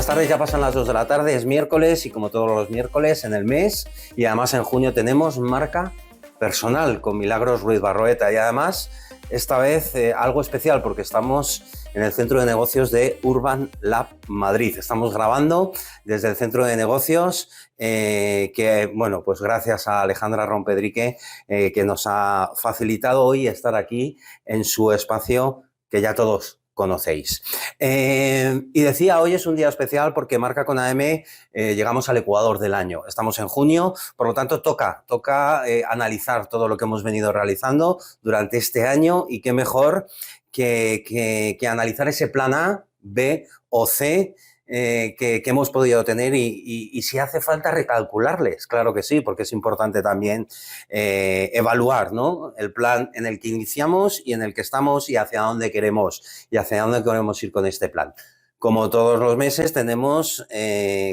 tardes, ya pasan las 2 de la tarde, es miércoles y como todos los miércoles en el mes y además en junio tenemos marca personal con Milagros Ruiz Barroeta y además esta vez algo especial porque estamos en el centro de negocios de Urban Lab Madrid. Estamos grabando desde el centro de negocios que, bueno, pues gracias a Alejandra Rompedrique que nos ha facilitado hoy estar aquí en su espacio que ya todos conocéis. Y decía, hoy es un día especial porque Marca con AM llegamos al Ecuador del año. Estamos en junio, por lo tanto toca analizar todo lo que hemos venido realizando durante este año y qué mejor que analizar ese plan A, B o C que hemos podido tener y si hace falta recalcularles, claro que sí, porque es importante también evaluar, ¿no?, el plan en el que iniciamos y en el que estamos y hacia dónde queremos ir con este plan. Como todos los meses tenemos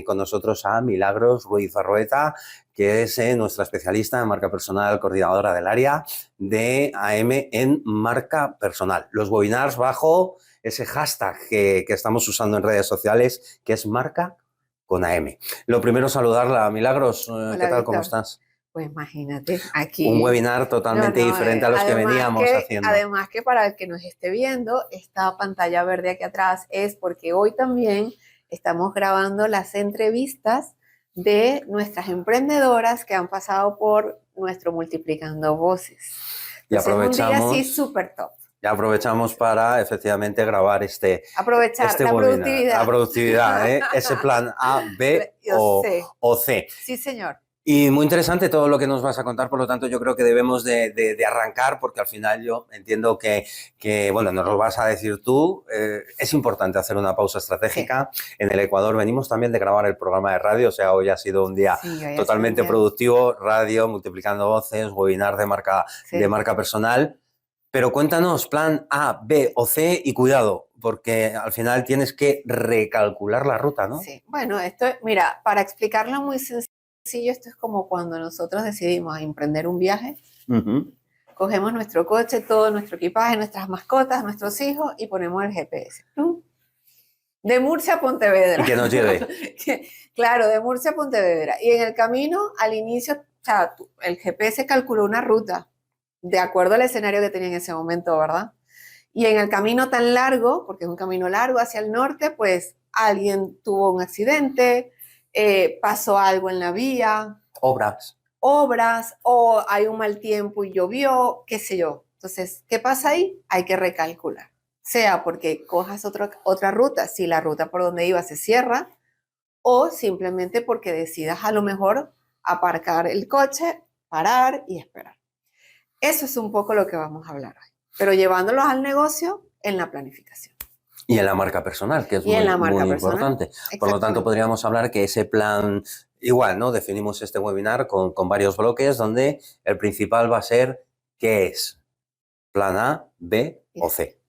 con nosotros a Milagros Ruiz Barroeta, que es nuestra especialista en marca personal, coordinadora del área de AM en marca personal. Los webinars bajo ese hashtag que estamos usando en redes sociales, que es Marca con AM. Lo primero, saludarla. Milagros, Hola, ¿qué tal? Víctor. ¿Cómo estás? Pues imagínate, aquí... Un webinar totalmente diferente a los que veníamos haciendo. Además que para el que nos esté viendo, esta pantalla verde aquí atrás es porque hoy también estamos grabando las entrevistas de nuestras emprendedoras que han pasado por nuestro Multiplicando Voces. Y aprovechamos... Es un día así súper top. Ya aprovechamos para efectivamente grabar Aprovechar este la webinar, productividad. la productividad, ese plan A, B o C. Sí, señor. Y muy interesante todo lo que nos vas a contar, por lo tanto yo creo que debemos de arrancar porque al final yo entiendo que bueno, nos lo vas a decir tú, es importante hacer una pausa estratégica. Sí. En el Ecuador venimos también de grabar el programa de radio, o sea, hoy ha sido un día totalmente productivo, radio, multiplicando voces, webinar de marca personal. Pero cuéntanos, plan A, B o C y cuidado, porque al final tienes que recalcular la ruta, ¿no? Sí, bueno, esto, mira, para explicarlo muy sencillo, esto es como cuando nosotros decidimos emprender un viaje, cogemos nuestro coche, todo nuestro equipaje, nuestras mascotas, nuestros hijos y ponemos el GPS. De Murcia a Pontevedra. Y que nos lleve. Claro, de Murcia a Pontevedra. Y en el camino, al inicio, o sea, el GPS calculó una ruta de acuerdo al escenario que tenía en ese momento, ¿verdad? Y en el camino tan largo, porque es un camino largo hacia el norte, pues alguien tuvo un accidente, pasó algo en la vía. Obras, o hay un mal tiempo y llovió, qué sé yo. Entonces, ¿qué pasa ahí? Hay que recalcular. Sea porque cojas otra ruta, si la ruta por donde iba se cierra, o simplemente porque decidas a lo mejor aparcar el coche, parar y esperar. Eso es un poco lo que vamos a hablar hoy, pero llevándolos al negocio en la planificación. Y en la marca personal, que es muy importante. Por lo tanto, podríamos hablar que ese plan, igual, ¿no? Definimos este webinar con varios bloques donde el principal va a ser ¿qué es? Plan A, B o C.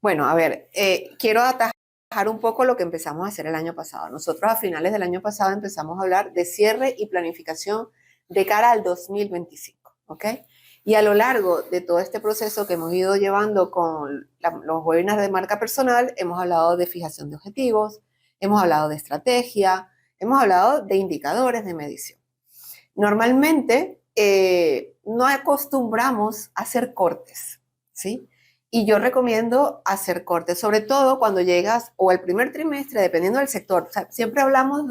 Bueno, a ver, quiero atajar un poco lo que empezamos a hacer el año pasado. Nosotros a finales del año pasado empezamos a hablar de cierre y planificación de cara al 2025, ¿ok? Y a lo largo de todo este proceso que hemos ido llevando con los webinars de marca personal, hemos hablado de fijación de objetivos, hemos hablado de estrategia, hemos hablado de indicadores de medición. Normalmente no acostumbramos a hacer cortes, ¿sí? Y yo recomiendo hacer cortes, sobre todo cuando llegas o el primer trimestre, dependiendo del sector. O sea, siempre hablamos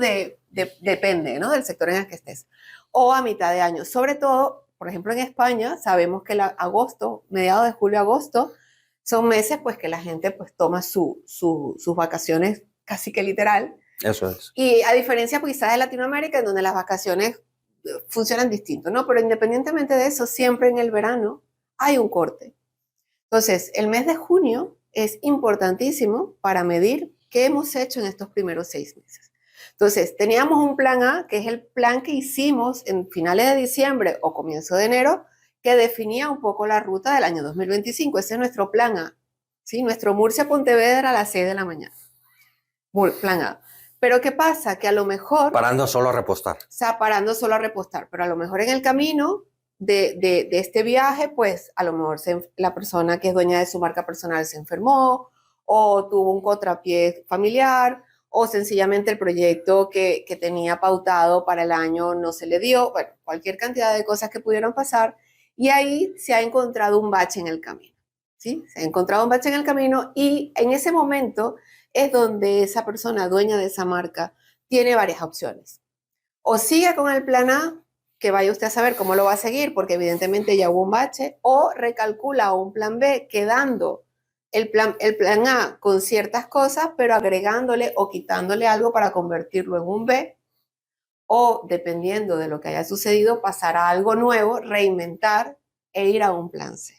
depende, ¿no?, del sector en el que estés. O a mitad de año, sobre todo. Por ejemplo, en España sabemos que agosto, mediados de julio, agosto, son meses pues que la gente pues toma sus vacaciones casi que literal. Eso es. Y a diferencia pues, quizás de Latinoamérica, en donde las vacaciones funcionan distinto, ¿no? Pero independientemente de eso, siempre en el verano hay un corte. Entonces, el mes de junio es importantísimo para medir qué hemos hecho en estos primeros 6 meses. Entonces, teníamos un plan A, que es el plan que hicimos en finales de diciembre o comienzo de enero, que definía un poco la ruta del año 2025. Ese es nuestro plan A, ¿sí? Nuestro Murcia-Pontevedra a las 6 de la mañana. Plan A. Pero ¿qué pasa? Que a lo mejor... Parando solo a repostar. O sea, parando solo a repostar. Pero a lo mejor en el camino de este viaje, pues a lo mejor la persona que es dueña de su marca personal se enfermó o tuvo un contrapié familiar o sencillamente el proyecto que tenía pautado para el año no se le dio, bueno, cualquier cantidad de cosas que pudieron pasar, y ahí se ha encontrado un bache en el camino, ¿sí? Se ha encontrado un bache en el camino y en ese momento es donde esa persona dueña de esa marca tiene varias opciones. O sigue con el plan A, que vaya usted a saber cómo lo va a seguir, porque evidentemente ya hubo un bache, o recalcula un plan B, quedando el plan A con ciertas cosas, pero agregándole o quitándole algo para convertirlo en un B, o dependiendo de lo que haya sucedido, pasar a algo nuevo, reinventar e ir a un plan C.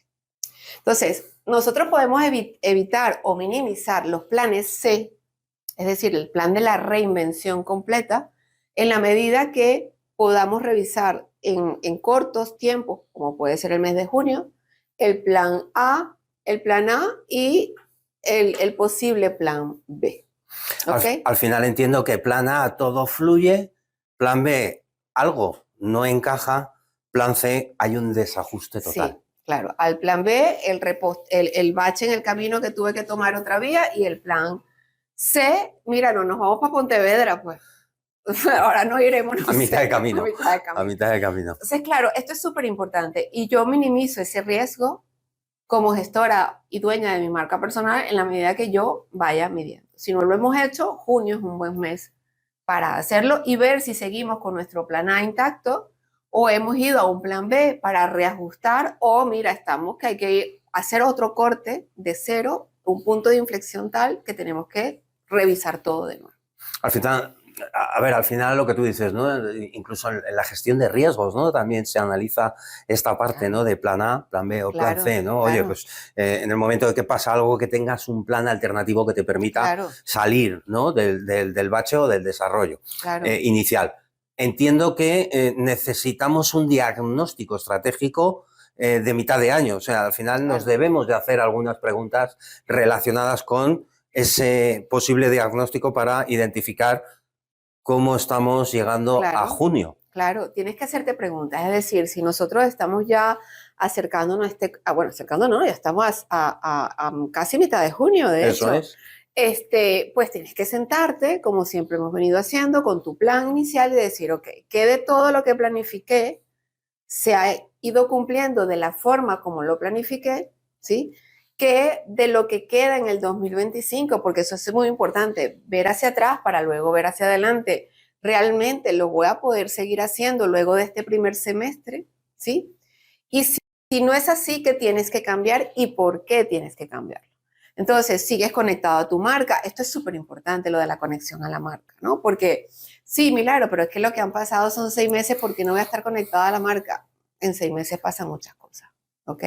Entonces, nosotros podemos evitar o minimizar los planes C, es decir, el plan de la reinvención completa, en la medida que podamos revisar en cortos tiempos, como puede ser el mes de junio, el plan A y el posible plan B. ¿Okay? Al final entiendo que plan A todo fluye, plan B algo no encaja, plan C hay un desajuste total. Sí, claro. Al plan B, el bache en el camino que tuve que tomar otra vía, y el plan C, mira, no nos vamos para Pontevedra, pues. Ahora no iremos, no A mitad sé, de camino. a mitad de camino. A mitad de camino. Entonces, claro, esto es súper importante y yo minimizo ese riesgo como gestora y dueña de mi marca personal en la medida que yo vaya midiendo. Si no lo hemos hecho, junio es un buen mes para hacerlo y ver si seguimos con nuestro plan A intacto o hemos ido a un plan B para reajustar, o mira, estamos que hay que hacer otro corte de cero, un punto de inflexión tal que tenemos que revisar todo de nuevo. Al final, al final lo que tú dices, ¿no? Incluso en la gestión de riesgos, ¿no? También se analiza esta parte, Claro. ¿no? De plan A, plan B o Claro, plan C, ¿no? claro. Oye, pues en el momento de que pasa algo, que tengas un plan alternativo que te permita Claro. salir, ¿no? Del bache o del desarrollo Claro. inicial. Entiendo que necesitamos un diagnóstico estratégico de mitad de año. O sea, al final nos debemos de hacer algunas preguntas relacionadas con ese posible diagnóstico para identificar cómo estamos llegando a junio. Claro, tienes que hacerte preguntas. Es decir, si nosotros estamos ya acercándonos acercándonos, ya estamos a casi mitad de junio, de Eso hecho. Pues tienes que sentarte, como siempre hemos venido haciendo, con tu plan inicial y decir, ok, ¿qué de todo lo que planifiqué se ha ido cumpliendo de la forma como lo planifiqué? ¿Sí? ¿Qué de lo que queda en el 2025? Porque eso es muy importante, ver hacia atrás para luego ver hacia adelante. ¿Realmente lo voy a poder seguir haciendo luego de este primer semestre? ¿Sí? Y si no es así, ¿qué tienes que cambiar y por qué tienes que cambiarlo? Entonces, sigues conectado a tu marca. Esto es súper importante, lo de la conexión a la marca, ¿no? Porque, sí, Milagro, pero es que lo que han pasado son 6 meses, porque no voy a estar conectada a la marca. En 6 meses pasan muchas cosas, ¿ok?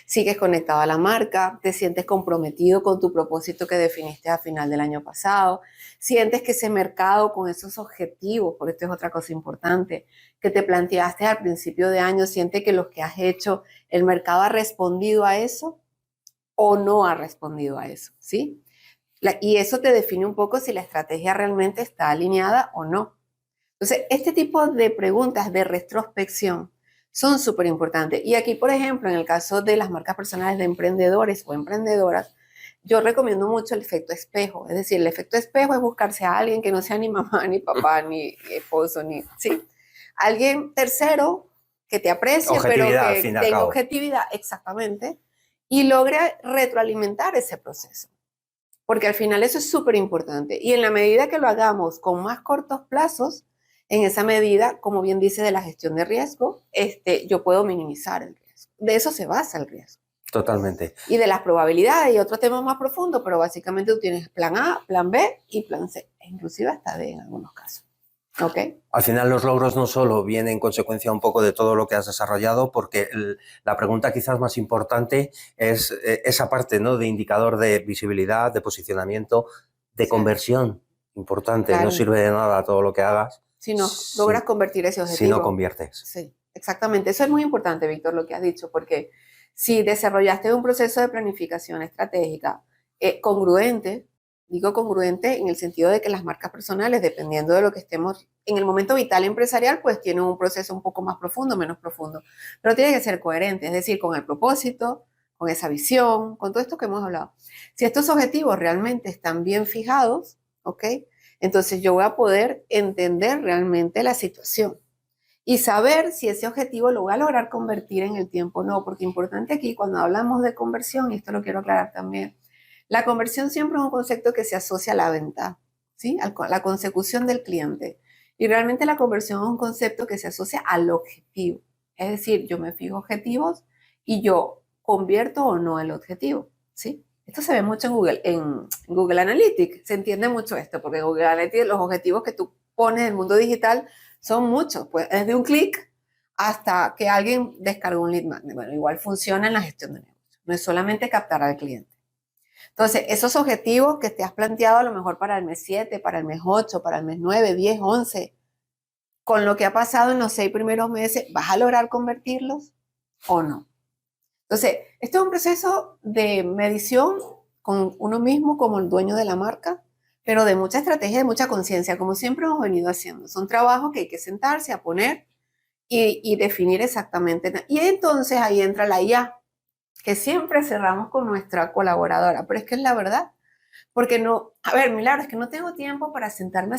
Sigues conectado a la marca, te sientes comprometido con tu propósito que definiste a final del año pasado, sientes que ese mercado con esos objetivos, porque esto es otra cosa importante, que te planteaste al principio de año, sientes que lo que has hecho, el mercado ha respondido a eso o no ha respondido a eso, ¿sí? Y eso te define un poco si la estrategia realmente está alineada o no. Entonces, este tipo de preguntas de retrospección son súper importantes. Y aquí, por ejemplo, en el caso de las marcas personales de emprendedores o emprendedoras, yo recomiendo mucho el efecto espejo. Es decir, el efecto espejo es buscarse a alguien que no sea ni mamá, ni papá, ni esposo, ni, ¿sí? Alguien tercero que te aprecie, pero que tenga objetividad, exactamente, y logre retroalimentar ese proceso. Porque al final eso es súper importante. Y en la medida que lo hagamos con más cortos plazos, en esa medida, como bien dice, de la gestión de riesgo, yo puedo minimizar el riesgo. De eso se basa el riesgo. Totalmente. Y de las probabilidades y otros temas más profundos, pero básicamente tú tienes plan A, plan B y plan C, e inclusive hasta D en algunos casos. ¿Okay? Al final los logros no solo vienen en consecuencia un poco de todo lo que has desarrollado, porque la pregunta quizás más importante es esa parte, ¿no? De indicador de visibilidad, de posicionamiento, de conversión. Importante, no sirve de nada todo lo que hagas. Si no logras convertir ese objetivo. Si no conviertes. Sí, exactamente. Eso es muy importante, Víctor, lo que has dicho, porque si desarrollaste un proceso de planificación estratégica congruente, digo congruente en el sentido de que las marcas personales, dependiendo de lo que estemos en el momento vital empresarial, pues tienen un proceso un poco más profundo, menos profundo, pero tiene que ser coherente, es decir, con el propósito, con esa visión, con todo esto que hemos hablado. Si estos objetivos realmente están bien fijados, ¿ok? Entonces yo voy a poder entender realmente la situación y saber si ese objetivo lo voy a lograr convertir en el tiempo o no, porque importante aquí cuando hablamos de conversión, y esto lo quiero aclarar también, la conversión siempre es un concepto que se asocia a la venta, ¿sí? A la consecución del cliente. Y realmente la conversión es un concepto que se asocia al objetivo. Es decir, yo me fijo objetivos y yo convierto o no el objetivo, ¿sí? Esto se ve mucho en Google Analytics, se entiende mucho esto, porque en Google Analytics los objetivos que tú pones en el mundo digital son muchos, pues desde un clic hasta que alguien descarga un lead magnet. Bueno, igual funciona en la gestión de negocios, no es solamente captar al cliente. Entonces, esos objetivos que te has planteado a lo mejor para el mes 7, para el mes 8, para el mes 9, 10, 11, con lo que ha pasado en los 6 primeros meses, ¿vas a lograr convertirlos o no? Entonces, esto es un proceso de medición con uno mismo como el dueño de la marca, pero de mucha estrategia, de mucha conciencia, como siempre hemos venido haciendo. Son trabajos que hay que sentarse a poner y definir exactamente. Y entonces ahí entra la IA, que siempre cerramos con nuestra colaboradora, pero es que es la verdad. Porque no, a ver, Milagro, es que no tengo tiempo para sentarme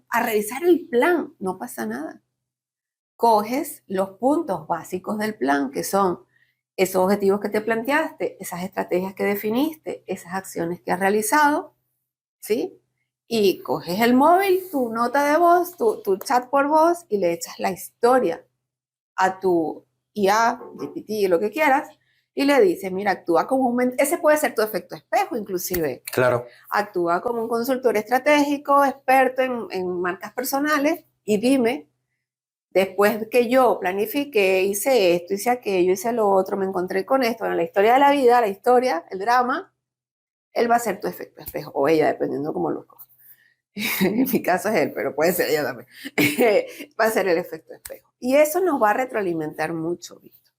a revisar el plan. No pasa nada. Coges los puntos básicos del plan, que son esos objetivos que te planteaste, esas estrategias que definiste, esas acciones que has realizado, ¿sí? Y coges el móvil, tu nota de voz, tu chat por voz y le echas la historia a tu IA, GPT, lo que quieras, y le dices, mira, actúa como ese puede ser tu efecto espejo inclusive. Claro. Actúa como un consultor estratégico, experto en marcas personales, y dime, después que yo planifiqué, hice esto, hice aquello, hice lo otro, me encontré con esto, en la historia de la vida, la historia, el drama, él va a ser tu efecto espejo, o ella, dependiendo cómo lo cojas. En mi caso es él, pero puede ser ella también. Va a ser el efecto espejo. Y eso nos va a retroalimentar mucho, Víctor.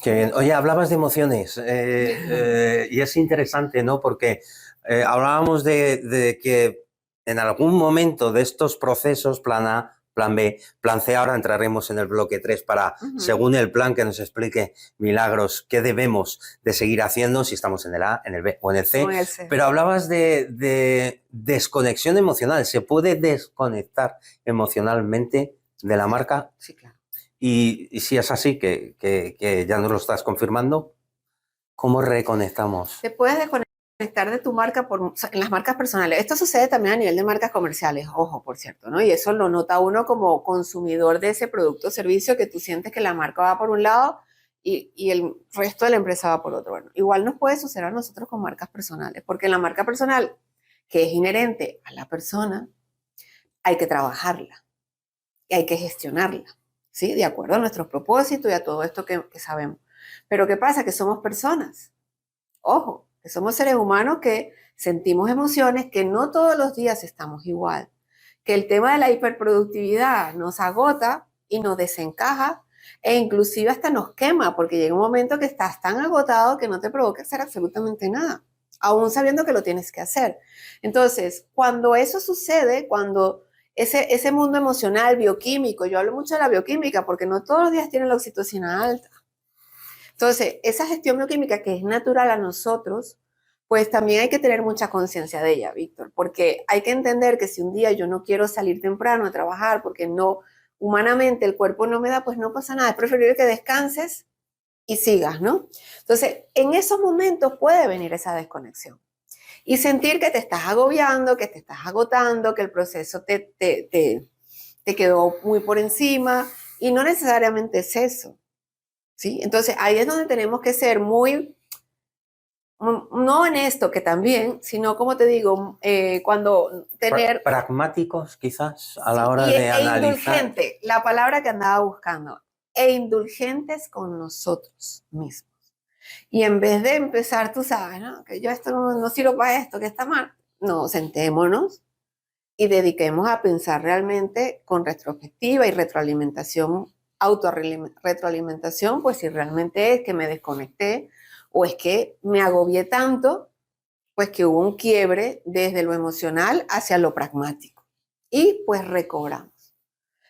Qué bien. Oye, hablabas de emociones y es interesante, ¿no? Porque hablábamos de que en algún momento de estos procesos, plan A, plan B, plan C, ahora entraremos en el bloque 3 para, según el plan que nos explique Milagros, qué debemos de seguir haciendo, si estamos en el A, en el B o en el C. Pero hablabas de desconexión emocional. ¿Se puede desconectar emocionalmente de la marca? Sí, claro. Y si es así, que ya nos lo estás confirmando, ¿cómo reconectamos? Te puedes desconectar de tu marca en las marcas personales. Esto sucede también a nivel de marcas comerciales, ojo, por cierto, ¿no? Y eso lo nota uno como consumidor de ese producto o servicio, que tú sientes que la marca va por un lado y el resto de la empresa va por otro. Bueno, igual nos puede suceder a nosotros con marcas personales, porque la marca personal, que es inherente a la persona, hay que trabajarla y hay que gestionarla, ¿sí? De acuerdo a nuestros propósitos y a todo esto que sabemos. Pero ¿qué pasa? Que somos personas. Ojo, que somos seres humanos que sentimos emociones, que no todos los días estamos igual. Que el tema de la hiperproductividad nos agota y nos desencaja e inclusive hasta nos quema, porque llega un momento que estás tan agotado que no te provoca hacer absolutamente nada, aún sabiendo que lo tienes que hacer. Entonces, cuando eso sucede, cuando ese mundo emocional, bioquímico, yo hablo mucho de la bioquímica porque no todos los días tienen la oxitocina alta. Entonces, esa gestión bioquímica que es natural a nosotros, pues también hay que tener mucha conciencia de ella, Víctor, porque hay que entender que si un día yo no quiero salir temprano a trabajar porque no, humanamente el cuerpo no me da, pues no pasa nada, es preferible que descanses y sigas, ¿no? Entonces, en esos momentos puede venir esa desconexión y sentir que te estás agobiando, que te estás agotando, que el proceso te quedó muy por encima, y no necesariamente es eso, ¿sí? Entonces, ahí es donde tenemos que ser muy, no honesto, que también, sino, como te digo, cuando tener... Pragmáticos, quizás, a la hora de analizar. Indulgente, la palabra que andaba buscando, e indulgentes con nosotros mismos. Y en vez de empezar, tú sabes, ¿no? Que yo esto no sirvo para esto, que está mal. No, sentémonos y dediquemos a pensar realmente con retrospectiva y retroalimentación, autorretroalimentación, pues si realmente es que me desconecté o es que me agobié tanto, pues que hubo un quiebre desde lo emocional hacia lo pragmático. Y pues recobramos.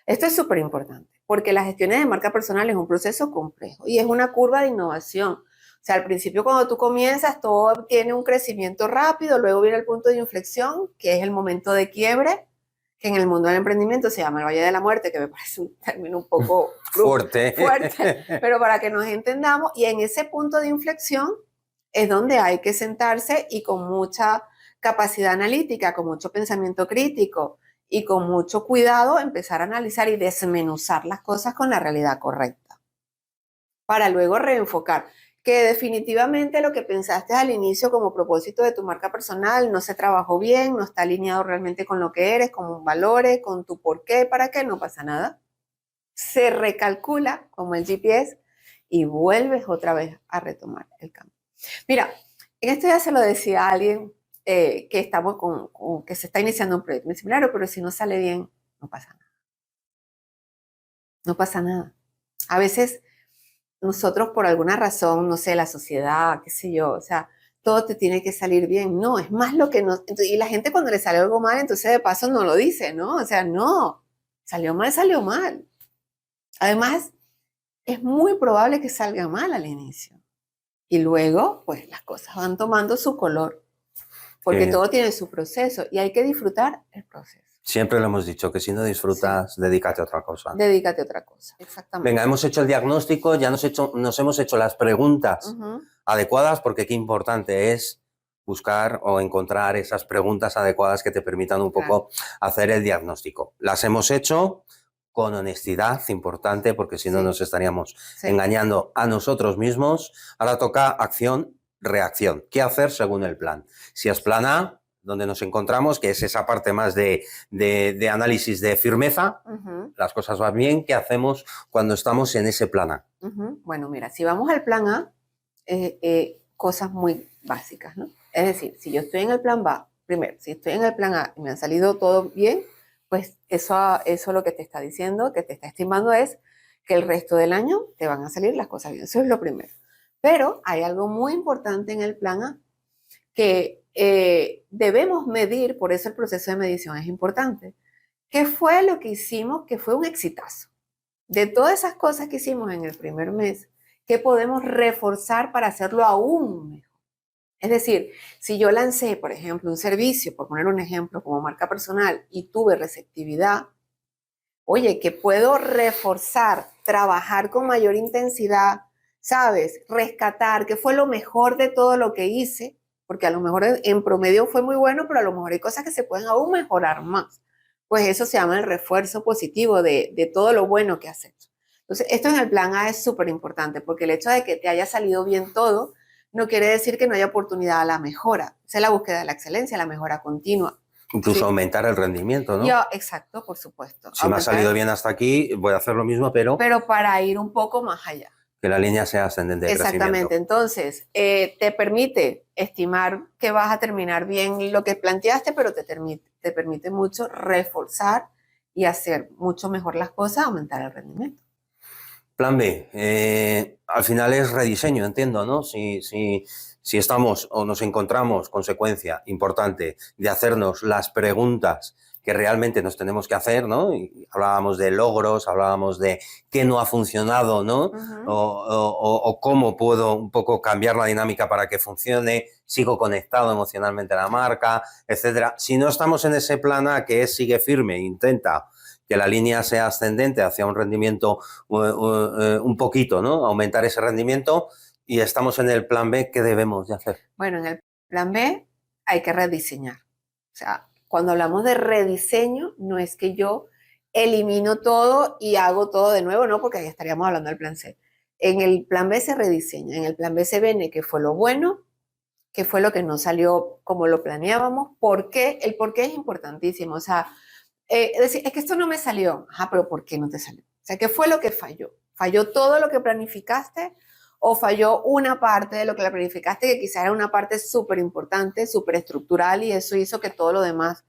Esto es súper importante, porque la gestión de marca personal es un proceso complejo y es una curva de innovación. O sea, al principio cuando tú comienzas, todo tiene un crecimiento rápido, luego viene el punto de inflexión, que es el momento de quiebre, que en el mundo del emprendimiento se llama el Valle de la Muerte, que me parece un término un poco fuerte. pero para que nos entendamos, y en ese punto de inflexión es donde hay que sentarse y con mucha capacidad analítica, con mucho pensamiento crítico y con mucho cuidado empezar a analizar y desmenuzar las cosas con la realidad correcta, para luego reenfocar. Que definitivamente lo que pensaste al inicio como propósito de tu marca personal no se trabajó bien, no está alineado realmente con lo que eres, con tus valores, con tu por qué, para qué, no pasa nada. Se recalcula como el GPS y vuelves otra vez a retomar el camino. Mira, en esto ya se lo decía a alguien que estamos que se está iniciando un proyecto. Me dice, claro, pero si no sale bien, no pasa nada. No pasa nada. A veces nosotros por alguna razón, no sé, la sociedad, qué sé yo, o sea, todo te tiene que salir bien. No, es más lo que no. Y la gente cuando le sale algo mal, entonces de paso no lo dice, ¿no? O sea, no, salió mal, salió mal. Además, es muy probable que salga mal al inicio. Y luego, pues las cosas van tomando su color, porque todo tiene su proceso y hay que disfrutar el proceso. Siempre lo hemos dicho, que si no disfrutas, dedícate a otra cosa. Dedícate a otra cosa, exactamente. Venga, hemos hecho el diagnóstico, ya nos hemos hecho las preguntas adecuadas, porque qué importante es buscar o encontrar esas preguntas adecuadas que te permitan un poco hacer el diagnóstico. Las hemos hecho con honestidad, importante, porque si no nos estaríamos engañando a nosotros mismos. Ahora toca acción, reacción. ¿Qué hacer según el plan? Si es plan A, donde nos encontramos, que es esa parte más de análisis de firmeza, las cosas van bien, ¿qué hacemos cuando estamos en ese plan A? Bueno, mira, si vamos al plan A, cosas muy básicas, ¿no? Es decir, si yo estoy en el plan B, primero, si estoy en el plan A y me han salido todo bien, pues eso lo que te está diciendo, que te está estimando es que el resto del año te van a salir las cosas bien. Eso es lo primero. Pero hay algo muy importante en el plan A que debemos medir, por eso el proceso de medición es importante. ¿Qué fue lo que hicimos que fue un exitazo? De todas esas cosas que hicimos en el primer mes, ¿qué podemos reforzar para hacerlo aún mejor? Es decir, si yo lancé, por ejemplo, un servicio, por poner un ejemplo, como marca personal y tuve receptividad, oye, ¿qué puedo reforzar, trabajar con mayor intensidad, sabes? Rescatar, ¿qué fue lo mejor de todo lo que hice? Porque a lo mejor en promedio fue muy bueno, pero a lo mejor hay cosas que se pueden aún mejorar más. Pues eso se llama el refuerzo positivo de todo lo bueno que has hecho. Entonces, esto en el plan A es súper importante, porque el hecho de que te haya salido bien todo no quiere decir que no haya oportunidad a la mejora. Esa es la búsqueda de la excelencia, la mejora continua. Incluso aumentar el rendimiento, ¿no? Exacto, por supuesto. Si me ha salido bien hasta aquí, voy a hacer lo mismo, pero para ir un poco más allá. Que la línea sea ascendente de Exactamente. crecimiento. Entonces, te permite estimar que vas a terminar bien lo que planteaste, pero te permite mucho reforzar y hacer mucho mejor las cosas, aumentar el rendimiento. Plan B, al final es rediseño, entiendo, ¿no? Si estamos o nos encontramos, consecuencia importante, de hacernos las preguntas que realmente nos tenemos que hacer, ¿no? Y hablábamos de logros, hablábamos de qué no ha funcionado, ¿no? O cómo puedo un poco cambiar la dinámica para que funcione, sigo conectado emocionalmente a la marca, etcétera. Si no estamos en ese plan A, que es sigue firme, intenta que la línea sea ascendente hacia un rendimiento un poquito, ¿no? Aumentar ese rendimiento, y estamos en el plan B, ¿qué debemos de hacer? Bueno, en el plan B hay que rediseñar. O sea, cuando hablamos de rediseño, no es que yo elimino todo y hago todo de nuevo, no, porque ahí estaríamos hablando del plan C. En el plan B se rediseña, en el plan B se ve qué fue lo bueno, qué fue lo que no salió como lo planeábamos, por qué. El por qué es importantísimo. O sea, decir, es que esto no me salió. Ajá, pero ¿por qué no te salió? O sea, ¿qué fue lo que falló? ¿Falló todo lo que planificaste o falló una parte de lo que la planificaste, que quizás era una parte súper importante, súper estructural, y eso hizo que todo lo demás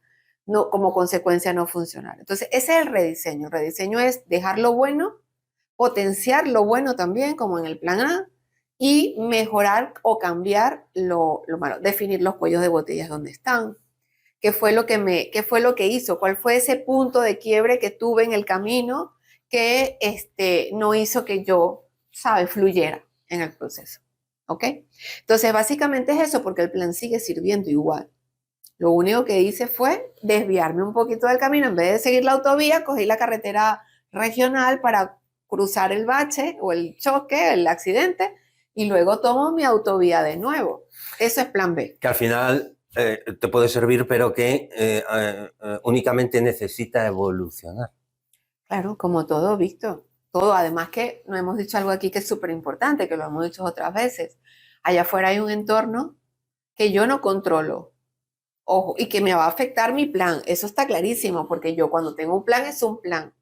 no, como consecuencia no funcionara? Entonces, ese es el rediseño. El rediseño es dejar lo bueno, potenciar lo bueno también, como en el plan A, y mejorar o cambiar lo malo, definir los cuellos de botellas donde están. ¿Qué fue lo que hizo? ¿Cuál fue ese punto de quiebre que tuve en el camino que no hizo que yo, ¿sabes?, fluyera en el proceso? ¿ok? Entonces, básicamente es eso, porque el plan sigue sirviendo igual. Lo único que hice fue desviarme un poquito del camino. En vez de seguir la autovía, cogí la carretera regional para cruzar el bache o el choque, el accidente, y luego tomo mi autovía de nuevo. Eso es plan B. Que al final te puede servir, pero que únicamente necesita evolucionar. Claro, como todo, Víctor. Todo. Además que nos hemos dicho algo aquí que es súper importante, que lo hemos dicho otras veces. Allá afuera hay un entorno que yo no controlo. Ojo, y que me va a afectar mi plan. Eso está clarísimo, porque yo cuando tengo un plan es un plan.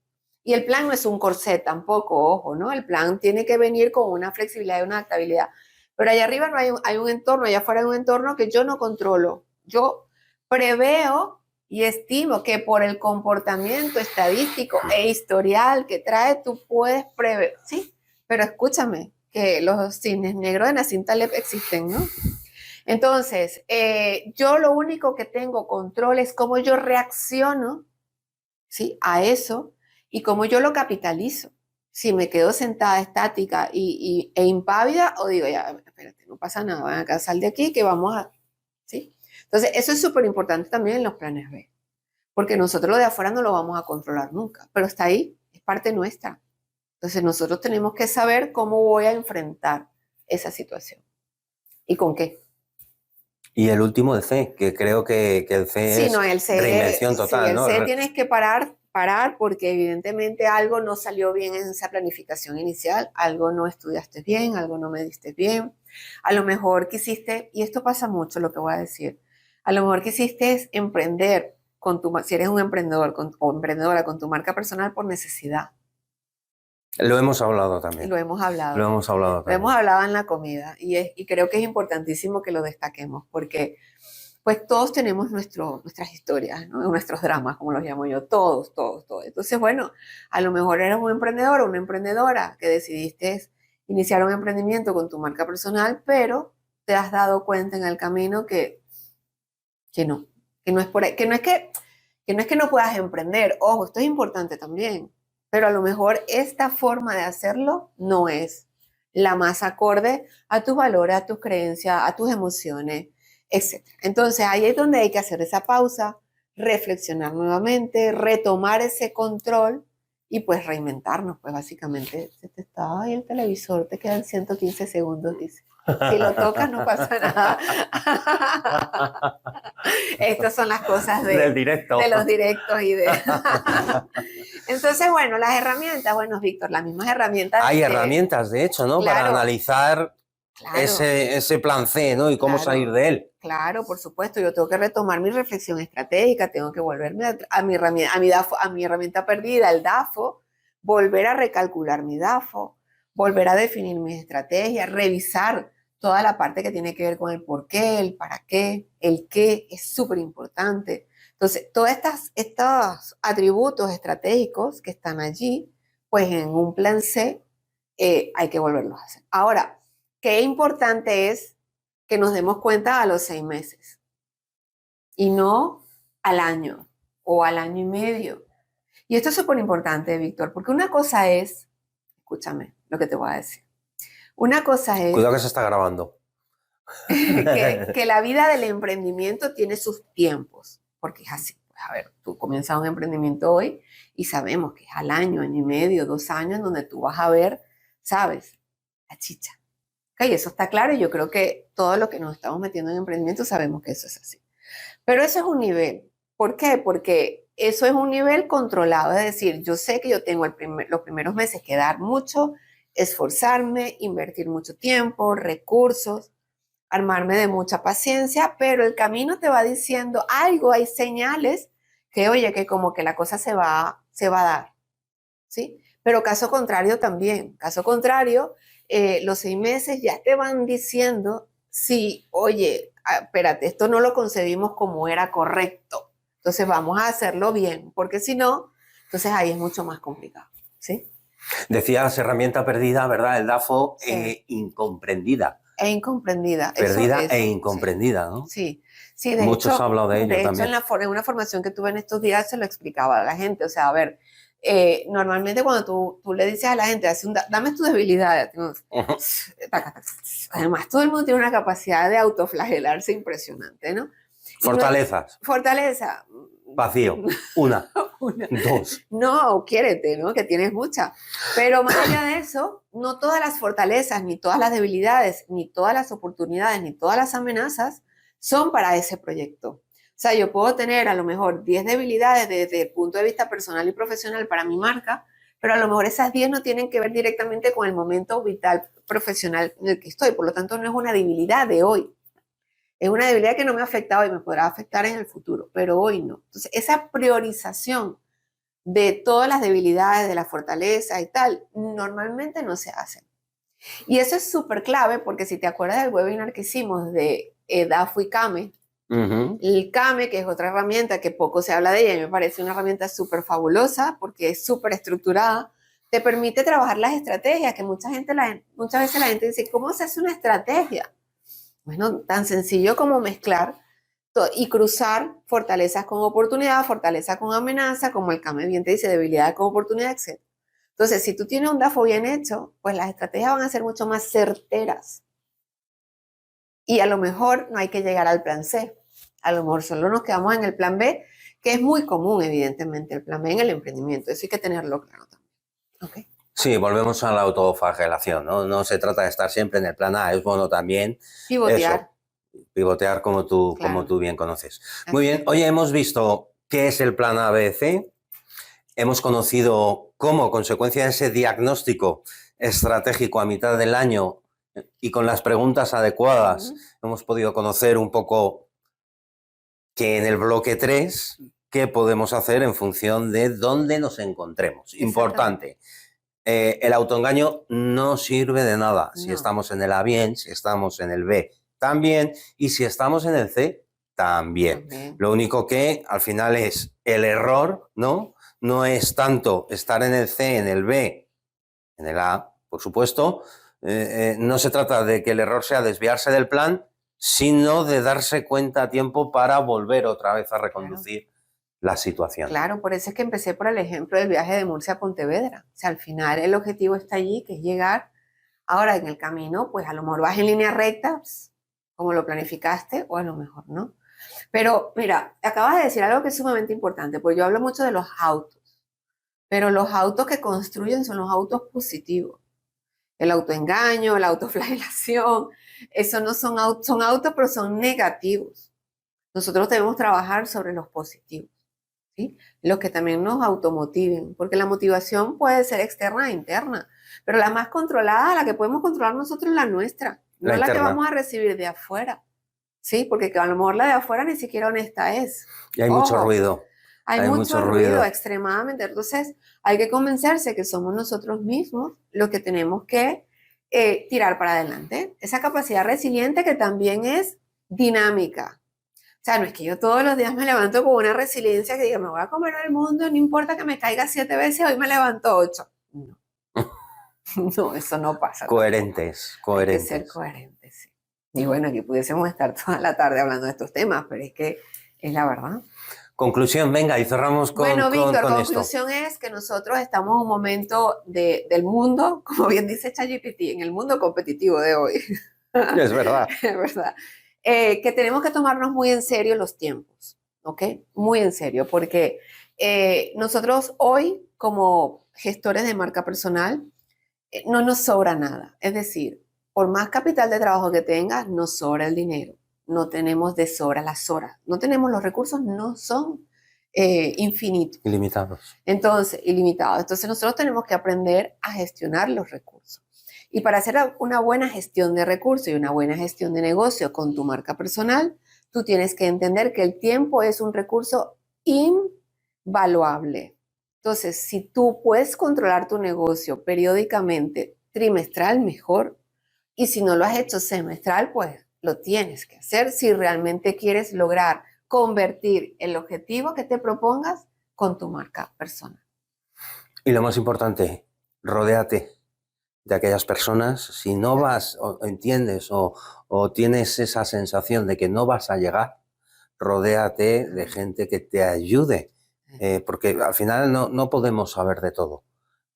Y el plan no es un corset tampoco, ojo, ¿no? El plan tiene que venir con una flexibilidad y una adaptabilidad. Pero allá arriba no hay un entorno, allá afuera hay un entorno que yo no controlo. Yo preveo y estimo que por el comportamiento estadístico e historial que trae, tú puedes prever. Sí, pero escúchame, que los cisnes negros de Nassim Taleb existen, ¿no? Entonces, yo lo único que tengo control es cómo yo reacciono, ¿sí?, a eso y cómo yo lo capitalizo. Si me quedo sentada estática e impávida, o digo, ya, espérate, no pasa nada, van acá, sal de aquí, que vamos a... ¿sí? Entonces, eso es súper importante también en los planes B, porque nosotros lo de afuera no lo vamos a controlar nunca, pero está ahí, es parte nuestra. Entonces, nosotros tenemos que saber cómo voy a enfrentar esa situación y con qué. Y el último, el C, que creo que el C Sí, es no, el C, reinvención total, sí, el ¿no? C tienes que parar porque evidentemente algo no salió bien en esa planificación inicial, algo no estudiaste bien, algo no mediste bien, a lo mejor quisiste, y esto pasa mucho lo que voy a decir, a lo mejor quisiste emprender si eres un emprendedor o emprendedora con tu marca personal por necesidad. Lo hemos hablado también. Lo hemos hablado. Lo hemos hablado también. Lo hemos hablado en la comida y creo que es importantísimo que lo destaquemos porque pues todos tenemos nuestras historias, ¿no? Nuestros dramas, como los llamo yo, todos. Entonces, bueno, a lo mejor eres un emprendedor o una emprendedora que decidiste iniciar un emprendimiento con tu marca personal, pero te has dado cuenta en el camino que no es por ahí, que no es que no puedas emprender, ojo, esto es importante también, pero a lo mejor esta forma de hacerlo no es la más acorde a tus valores, a tus creencias, a tus emociones, etc. Entonces ahí es donde hay que hacer esa pausa, reflexionar nuevamente, retomar ese control y pues reinventarnos, pues básicamente se te está ahí el televisor, te quedan 115 segundos, dice. Si lo tocas no pasa nada. Estas son las cosas del directo. de los directos y de... Entonces, bueno, las herramientas, bueno, Víctor, las mismas herramientas. Hay herramientas, de hecho, ¿no? Claro, para analizar ese plan C, ¿no? Y cómo salir de él. Claro, por supuesto. Yo tengo que retomar mi reflexión estratégica, tengo que volverme a mi herramienta perdida, el DAFO, volver a recalcular mi DAFO, volver a definir mis estrategias, revisar toda la parte que tiene que ver con el por qué, el para qué, el qué, es súper importante. Entonces, todos estos atributos estratégicos que están allí, pues en un plan C hay que volverlos a hacer. Ahora, qué importante es que nos demos cuenta a los 6 meses y no al año o al año y medio. Y esto es súper importante, Víctor, porque una cosa es, escúchame lo que te voy a decir. Una cosa es... Cuidado que se está grabando. que la vida del emprendimiento tiene sus tiempos, porque es así. Pues a ver, tú comienzas un emprendimiento hoy y sabemos que es al año, año y medio, 2 años, donde tú vas a ver, ¿sabes?, la chicha. ¿Ok? Eso está claro y yo creo que todos los que nos estamos metiendo en emprendimiento sabemos que eso es así. Pero eso es un nivel. ¿Por qué? Porque eso es un nivel controlado. Es decir, yo sé que yo tengo los primeros meses que dar mucho, esforzarme, invertir mucho tiempo, recursos, armarme de mucha paciencia, pero el camino te va diciendo algo, hay señales que, oye, que como que la cosa se va a dar, ¿sí? Pero caso contrario también, caso contrario, los 6 meses ya te van diciendo, sí, oye, espérate, esto no lo concebimos como era correcto, entonces vamos a hacerlo bien, porque si no, entonces ahí es mucho más complicado, ¿sí? Decías herramienta perdida, ¿verdad? El DAFO, Sí. Incomprendida. E incomprendida. Perdida e incomprendida, sí. ¿no? Sí, Muchos han hablado de ello también. De hecho, en una formación que tuve en estos días se lo explicaba a la gente. O sea, a ver, Normalmente cuando tú le dices a la gente, dame tus debilidades, ¿no? Además todo el mundo tiene una capacidad de autoflagelarse impresionante, ¿no? Fortalezas. Fortaleza. Vacío. Una. Dos. No, quiérete, ¿no? Que tienes muchas. Pero más allá de eso, no todas las fortalezas, ni todas las debilidades, ni todas las oportunidades, ni todas las amenazas son para ese proyecto. O sea, yo puedo tener a lo mejor 10 debilidades desde el punto de vista personal y profesional para mi marca, pero a lo mejor esas 10 no tienen que ver directamente con el momento vital profesional en el que estoy. Por lo tanto, no es una debilidad de hoy. Es una debilidad que no me ha afectado y me podrá afectar en el futuro, pero hoy no. Entonces, esa priorización de todas las debilidades, de la fortaleza y tal, normalmente no se hace. Y eso es súper clave porque si te acuerdas del webinar que hicimos de DAFO y CAME, el CAME, que es otra herramienta que poco se habla de ella, y me parece una herramienta súper fabulosa porque es súper estructurada, te permite trabajar las estrategias, que muchas veces la gente dice, ¿cómo se hace una estrategia? Bueno, tan sencillo como mezclar y cruzar fortalezas con oportunidad, fortaleza con amenaza, como el CAME bien te dice, debilidad con oportunidad, etc. Entonces, si tú tienes un DAFO bien hecho, pues las estrategias van a ser mucho más certeras. Y a lo mejor no hay que llegar al plan C. A lo mejor solo nos quedamos en el plan B, que es muy común, evidentemente, el plan B en el emprendimiento. Eso hay que tenerlo claro también. ¿Okay? Sí, volvemos a la autoflagelación, ¿no? No se trata de estar siempre en el plan A, es bueno también pivotear. Eso, pivotear como tú bien conoces. Muy bien, hoy hemos visto qué es el plan ABC, hemos conocido cómo, consecuencia de ese diagnóstico estratégico a mitad del año y con las preguntas adecuadas, hemos podido conocer un poco que en el bloque 3, qué podemos hacer en función de dónde nos encontremos. Importante. El autoengaño no sirve de nada. No. Si estamos en el A bien, si estamos en el B también, y si estamos en el C también. Lo único que al final es el error, ¿no? No es tanto estar en el C, en el B, en el A, por supuesto. No se trata de que el error sea desviarse del plan, sino de darse cuenta a tiempo para volver otra vez a reconducir la situación. Claro, por eso es que empecé por el ejemplo del viaje de Murcia a Pontevedra. O sea, al final el objetivo está allí, que es llegar. Ahora, en el camino, pues a lo mejor vas en línea recta, como lo planificaste, o a lo mejor no. Pero mira, acabas de decir algo que es sumamente importante, porque yo hablo mucho de los autos, pero los autos que construyen son los autos positivos. El autoengaño, la autoflagelación, eso no son autos, pero son negativos. Nosotros debemos trabajar sobre los positivos. ¿Sí? Los que también nos automotiven, porque la motivación puede ser externa e interna, pero la más controlada, la que podemos controlar nosotros es la nuestra, no la que vamos a recibir de afuera, ¿sí? Porque a lo mejor la de afuera ni siquiera honesta es. Y hay mucho ruido. Hay mucho ruido, extremadamente. Entonces, hay que convencerse que somos nosotros mismos los que tenemos que tirar para adelante. Esa capacidad resiliente que también es dinámica. O sea, no es que yo todos los días me levanto con una resiliencia que diga, me voy a comer el mundo, no importa que me caiga 7 veces, hoy me levanto 8. No. No, eso no pasa. Coherentes. Hay que ser coherentes, sí. Y bueno, aquí pudiésemos estar toda la tarde hablando de estos temas, pero es que es la verdad. Conclusión, venga, y cerramos con esto. Bueno, Víctor, conclusión es que nosotros estamos en un momento del mundo, como bien dice ChatGPT, en el mundo competitivo de hoy. Es verdad. Es verdad. Que tenemos que tomarnos muy en serio los tiempos, ¿ok? Muy en serio, porque nosotros hoy, como gestores de marca personal, no nos sobra nada. Es decir, por más capital de trabajo que tengas, nos sobra el dinero. No tenemos de sobra las horas. No tenemos los recursos, no son infinitos. Ilimitados. Entonces, ilimitados. Entonces, nosotros tenemos que aprender a gestionar los recursos. Y para hacer una buena gestión de recursos y una buena gestión de negocio con tu marca personal, tú tienes que entender que el tiempo es un recurso invaluable. Entonces, si tú puedes controlar tu negocio periódicamente, trimestral, mejor. Y si no lo has hecho semestral, pues lo tienes que hacer si realmente quieres lograr convertir el objetivo que te propongas con tu marca personal. Y lo más importante, rodéate de aquellas personas, si no vas, o entiendes, o tienes esa sensación de que no vas a llegar, rodéate de gente que te ayude porque al final no podemos saber de todo.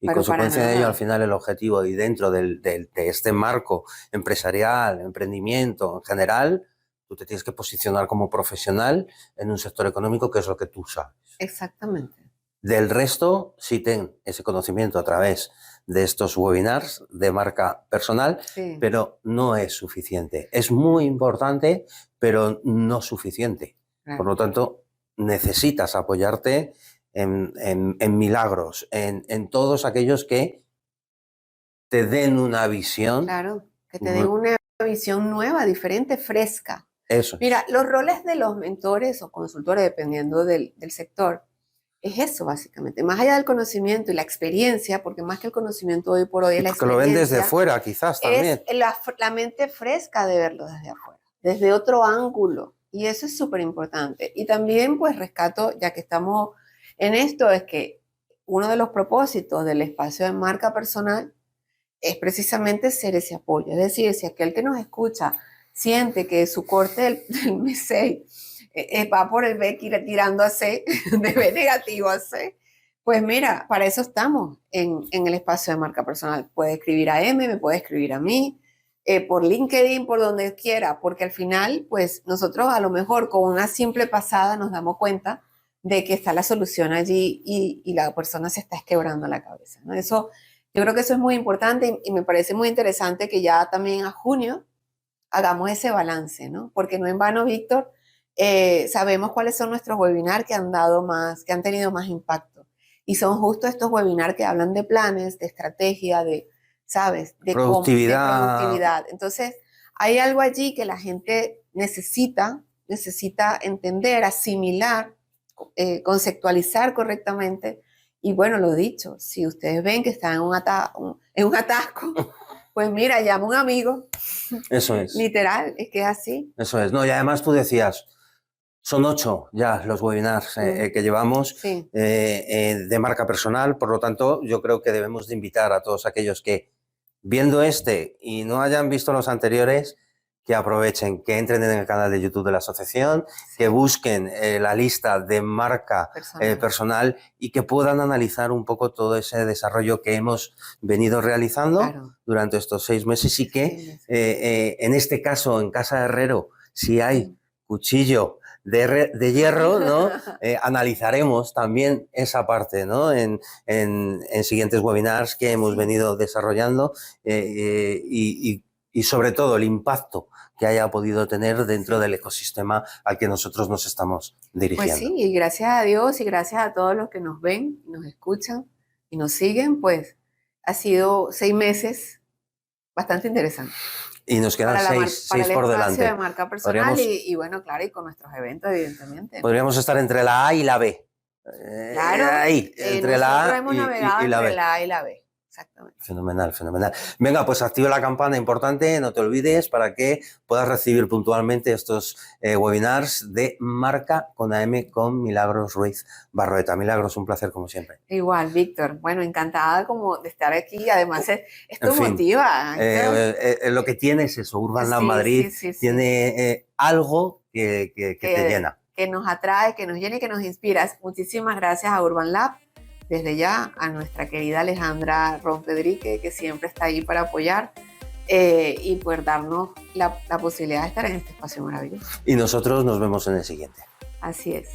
Y Pero consecuencia para de ello, nada. al final el objetivo y dentro de este marco empresarial, emprendimiento en general, tú te tienes que posicionar como profesional en un sector económico que es lo que tú sabes. Exactamente. Del resto, sí ten ese conocimiento a través de estos webinars de marca personal, Sí, pero no es suficiente. Es muy importante, pero no suficiente. Por claro. lo tanto, necesitas apoyarte en milagros, en todos aquellos que te den una visión. Claro, que te den una visión nueva, diferente, fresca. Eso Mira, es. los roles de los mentores o consultores, dependiendo del sector, es eso básicamente. Más allá del conocimiento y la experiencia, porque más que el conocimiento hoy por hoy Y es la porque lo ven desde experiencia, fuera, quizás es también. la mente fresca de verlo desde afuera, desde otro ángulo. Y eso es súper importante. Y también pues rescato, ya que estamos en esto, es que uno de los propósitos del espacio de marca personal es precisamente ser ese apoyo. Es decir, si aquel que nos escucha siente que su corte del mes 6 va por el B tirando a C, de B negativo a C, pues mira, para eso estamos en el espacio de marca personal. Puede escribir a M, me puede escribir a mí, por LinkedIn, por donde quiera, porque al final, pues nosotros a lo mejor con una simple pasada nos damos cuenta de que está la solución allí y la persona se está quebrando la cabeza, ¿no? Eso, yo creo que eso es muy importante y me parece muy interesante que ya también a junio hagamos ese balance, ¿no? Porque no en vano, Víctor, sabemos cuáles son nuestros webinars que han dado más, que han tenido más impacto. Y son justo estos webinars que hablan de planes, de estrategia, de, ¿sabes? De Productividad. productividad. Entonces, hay algo allí que la gente necesita entender, asimilar, conceptualizar correctamente. Y bueno, lo dicho, si ustedes ven que están en un atasco, pues mira, llama a un amigo. Eso es. Literal, es que es así. Eso es. No, y además tú decías, son 8 ya los webinars que llevamos Sí. de marca personal, por lo tanto yo creo que debemos de invitar a todos aquellos que viendo este y no hayan visto los anteriores, que aprovechen, que entren en el canal de YouTube de la asociación, que busquen la lista de marca personal y que puedan analizar un poco todo ese desarrollo que hemos venido realizando durante estos 6 meses y que en este caso en Casa Herrero, si hay cuchillo de hierro, ¿no? Analizaremos también esa parte, ¿no? En siguientes webinars que hemos venido desarrollando y sobre todo el impacto que haya podido tener dentro del ecosistema al que nosotros nos estamos dirigiendo. Pues sí, y gracias a Dios y gracias a todos los que nos ven, nos escuchan y nos siguen, pues ha sido 6 meses bastante interesantes. Y nos quedan 6 por delante. De marca personal y bueno, claro, y con nuestros eventos, evidentemente. Podríamos estar entre la A y la B. Claro, ahí, entre la A hemos navegado y la B. Entre la A y la B. Exactamente. Fenomenal, fenomenal. Venga, pues activa la campana importante, no te olvides, para que puedas recibir puntualmente estos webinars de marca con AM con Milagros Ruiz Barroeta. Milagros, un placer como siempre. Igual, Víctor. Bueno, encantada como de estar aquí. Además, esto motiva. Lo que tiene es eso, Urban Lab Madrid tiene algo que te llena. Que nos atrae, que nos llena y que nos inspira. Muchísimas gracias a Urban Lab. Desde ya a nuestra querida Alejandra Rompedrique, que siempre está ahí para apoyar y poder darnos la posibilidad de estar en este espacio maravilloso. Y nosotros nos vemos en el siguiente. Así es.